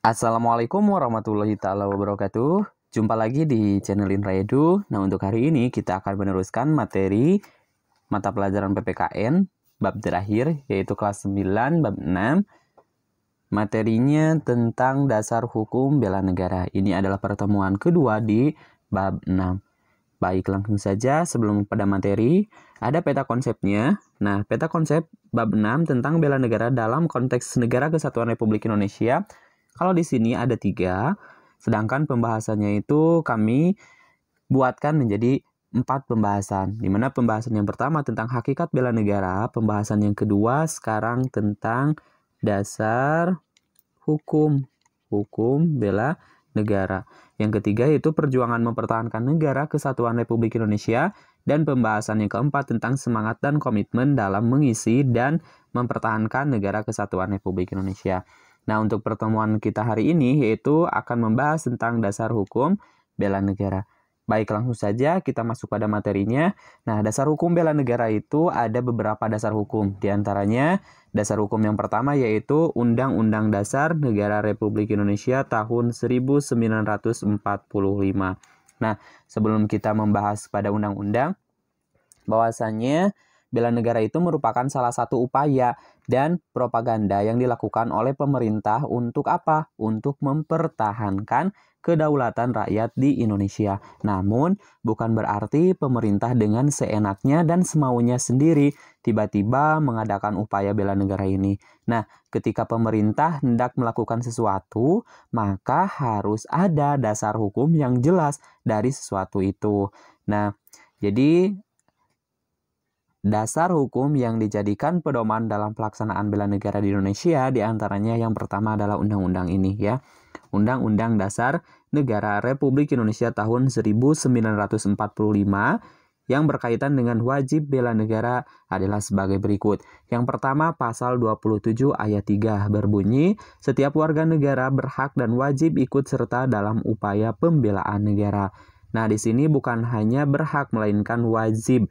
Assalamualaikum warahmatullahi taala wabarakatuh. Jumpa lagi di channel Indra Edu. Nah, untuk hari ini kita akan meneruskan materi mata pelajaran PPKN bab terakhir, yaitu kelas 9 bab 6. Materinya tentang dasar hukum bela negara. Ini adalah pertemuan kedua di bab 6. Baik, langsung saja sebelum pada materi, ada peta konsepnya. Nah, peta konsep bab 6 tentang bela negara dalam konteks Negara Kesatuan Republik Indonesia. Kalau di sini ada 3, sedangkan pembahasannya itu kami buatkan menjadi 4 pembahasan. Di mana pembahasan yang pertama tentang hakikat bela negara, pembahasan yang kedua sekarang tentang dasar hukum bela negara. Yang ketiga yaitu perjuangan mempertahankan negara kesatuan Republik Indonesia, dan pembahasan yang keempat tentang semangat dan komitmen dalam mengisi dan mempertahankan negara kesatuan Republik Indonesia. Nah, untuk pertemuan kita hari ini yaitu akan membahas tentang dasar hukum bela negara. Baik, langsung saja kita masuk pada materinya. Nah, dasar hukum bela negara itu ada beberapa dasar hukum. Di antaranya, dasar hukum yang pertama yaitu Undang-Undang Dasar Negara Republik Indonesia tahun 1945. Nah, sebelum kita membahas pada undang-undang, bahwasannya bela negara itu merupakan salah satu upaya dan propaganda yang dilakukan oleh pemerintah untuk apa? Untuk mempertahankan kedaulatan rakyat di Indonesia. Namun, bukan berarti pemerintah dengan seenaknya dan semaunya sendiri tiba-tiba mengadakan upaya bela negara ini. Nah, ketika pemerintah hendak melakukan sesuatu, maka harus ada dasar hukum yang jelas dari sesuatu itu. Nah, jadi dasar hukum yang dijadikan pedoman dalam pelaksanaan bela negara di Indonesia diantaranya yang pertama adalah undang-undang ini ya. Undang-Undang Dasar Negara Republik Indonesia tahun 1945 yang berkaitan dengan wajib bela negara adalah sebagai berikut. Yang pertama, pasal 27 ayat 3 berbunyi, setiap warga negara berhak dan wajib ikut serta dalam upaya pembelaan negara. Nah, di sini bukan hanya berhak melainkan wajib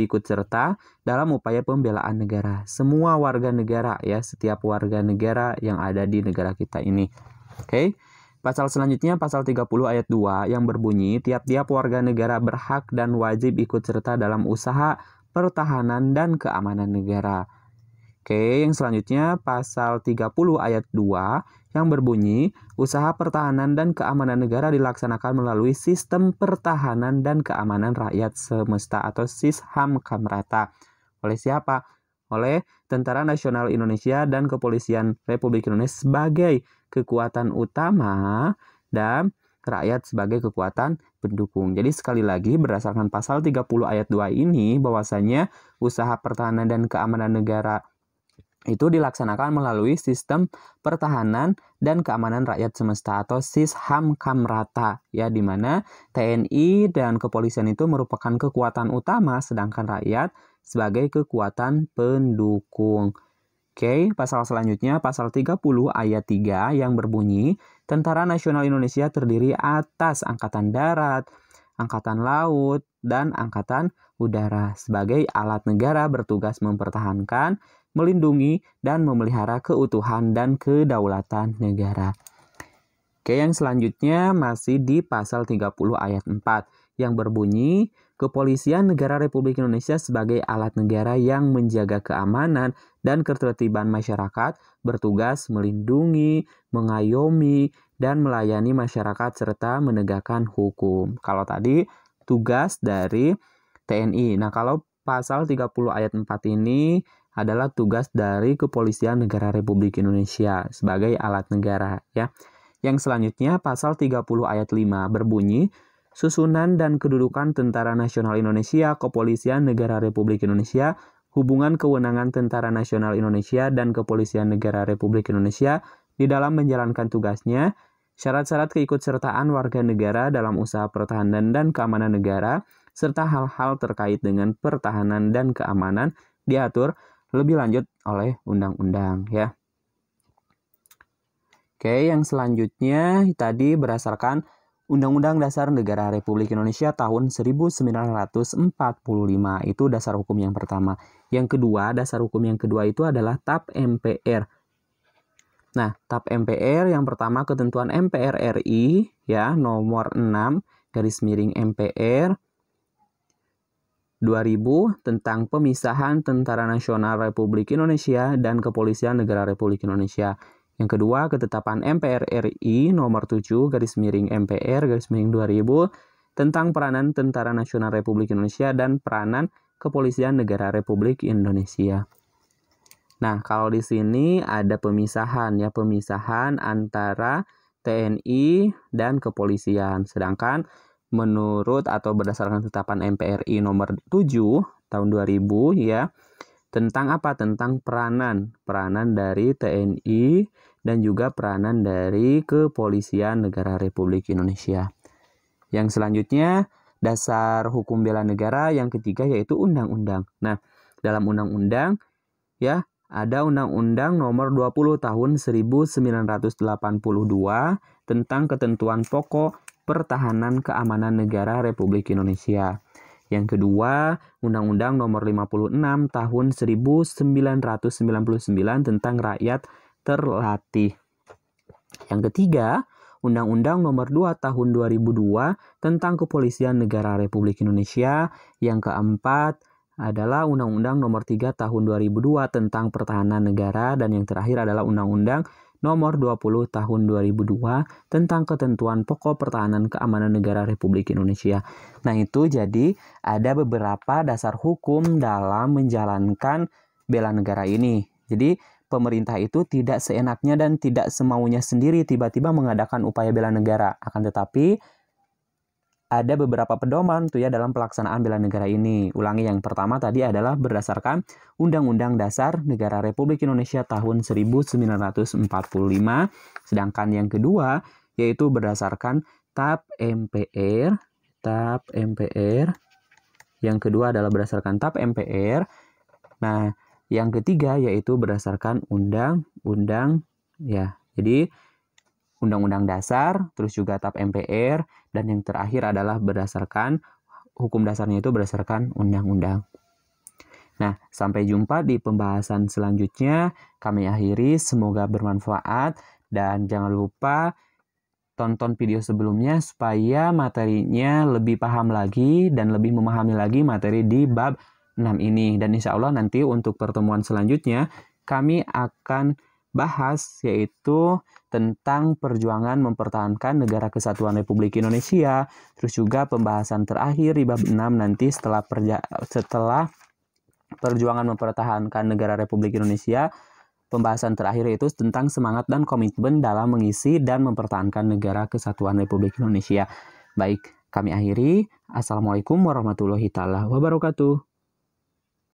ikut serta dalam upaya pembelaan negara. Semua warga negara ya, setiap warga negara yang ada di negara kita ini. Oke. Pasal selanjutnya pasal 30 ayat 2 yang berbunyi tiap-tiap warga negara berhak dan wajib ikut serta dalam usaha pertahanan dan keamanan negara. Oke, yang selanjutnya pasal 30 ayat 2 yang berbunyi usaha pertahanan dan keamanan negara dilaksanakan melalui sistem pertahanan dan keamanan rakyat semesta atau SISHAM Kamrata. Oleh siapa? Oleh Tentara Nasional Indonesia dan Kepolisian Republik Indonesia sebagai kekuatan utama dan rakyat sebagai kekuatan pendukung. Jadi sekali lagi berdasarkan pasal 30 ayat 2 ini bahwasanya usaha pertahanan dan keamanan negara itu dilaksanakan melalui sistem pertahanan dan keamanan rakyat semesta atau SISHAM Kamrata ya, di mana TNI dan kepolisian itu merupakan kekuatan utama sedangkan rakyat sebagai kekuatan pendukung. Oke, pasal selanjutnya pasal 30 ayat 3 yang berbunyi Tentara Nasional Indonesia terdiri atas Angkatan Darat, Angkatan Laut, dan Angkatan Udara sebagai alat negara bertugas mempertahankan, melindungi, dan memelihara keutuhan dan kedaulatan negara. Oke, yang selanjutnya masih di pasal 30 ayat 4 yang berbunyi Kepolisian Negara Republik Indonesia sebagai alat negara yang menjaga keamanan dan ketertiban masyarakat, bertugas melindungi, mengayomi, dan melayani masyarakat serta menegakkan hukum. Kalau tadi tugas dari TNI. Nah, kalau pasal 30 ayat 4 ini adalah tugas dari Kepolisian Negara Republik Indonesia sebagai alat negara ya. Yang selanjutnya pasal 30 ayat 5 berbunyi susunan dan kedudukan Tentara Nasional Indonesia, Kepolisian Negara Republik Indonesia, hubungan kewenangan Tentara Nasional Indonesia dan Kepolisian Negara Republik Indonesia di dalam menjalankan tugasnya, syarat-syarat keikutsertaan warga negara dalam usaha pertahanan dan keamanan negara, serta hal-hal terkait dengan pertahanan dan keamanan diatur lebih lanjut oleh undang-undang ya. Oke, yang selanjutnya tadi berdasarkan Undang-Undang Dasar Negara Republik Indonesia tahun 1945. Itu dasar hukum yang pertama. Yang kedua, dasar hukum yang kedua itu adalah TAP MPR. Nah, TAP MPR yang pertama ketentuan MPR RI ya nomor 6 garis miring MPR 2000 tentang pemisahan Tentara Nasional Republik Indonesia dan Kepolisian Negara Republik Indonesia. Yang kedua, ketetapan MPR RI nomor 7 garis miring MPR garis miring 2000 tentang peranan Tentara Nasional Republik Indonesia dan peranan Kepolisian Negara Republik Indonesia. Nah, kalau di sini ada pemisahan ya, pemisahan antara TNI dan kepolisian. Sedangkan menurut atau berdasarkan ketetapan MPRI nomor 7 tahun 2000 ya, tentang apa? Tentang peranan dari TNI dan juga peranan dari Kepolisian Negara Republik Indonesia. Yang selanjutnya, dasar hukum bela negara yang ketiga yaitu undang-undang. Nah, dalam undang-undang ya ada Undang-Undang Nomor 20 Tahun 1982 tentang ketentuan pokok pertahanan keamanan negara Republik Indonesia. Yang kedua, Undang-Undang Nomor 56 Tahun 1999 tentang rakyat terlatih. Yang ketiga, Undang-Undang Nomor 2 Tahun 2002 tentang Kepolisian Negara Republik Indonesia. Yang keempat adalah Undang-Undang Nomor 3 Tahun 2002 tentang Pertahanan Negara, dan yang terakhir adalah Undang-Undang Nomor 20 Tahun 2002 tentang Ketentuan Pokok Pertahanan Keamanan Negara Republik Indonesia. Nah, itu jadi ada beberapa dasar hukum dalam menjalankan bela negara ini. Jadi pemerintah itu tidak seenaknya dan tidak semaunya sendiri tiba-tiba mengadakan upaya bela negara. Akan tetapi ada beberapa pedoman tuh ya dalam pelaksanaan bela negara ini. Ulangi, yang pertama tadi adalah berdasarkan Undang-Undang Dasar Negara Republik Indonesia tahun 1945. Sedangkan yang kedua yaitu berdasarkan TAP MPR. Yang kedua adalah berdasarkan TAP MPR. Nah, yang ketiga yaitu berdasarkan undang-undang ya. Jadi Undang-Undang Dasar, terus juga TAP MPR, dan yang terakhir adalah berdasarkan hukum dasarnya itu berdasarkan undang-undang. Nah, sampai jumpa di pembahasan selanjutnya. Kami akhiri, semoga bermanfaat, dan jangan lupa tonton video sebelumnya supaya materinya lebih paham lagi dan lebih memahami lagi materi di bab 6 ini. Dan insya Allah nanti untuk pertemuan selanjutnya kami akan bahas yaitu tentang perjuangan mempertahankan negara kesatuan Republik Indonesia. Terus juga pembahasan terakhir di bab 6 nanti setelah perjuangan mempertahankan negara Republik Indonesia, pembahasan terakhir itu tentang semangat dan komitmen dalam mengisi dan mempertahankan negara kesatuan Republik Indonesia. Baik, kami akhiri. Assalamualaikum warahmatullahi wabarakatuh.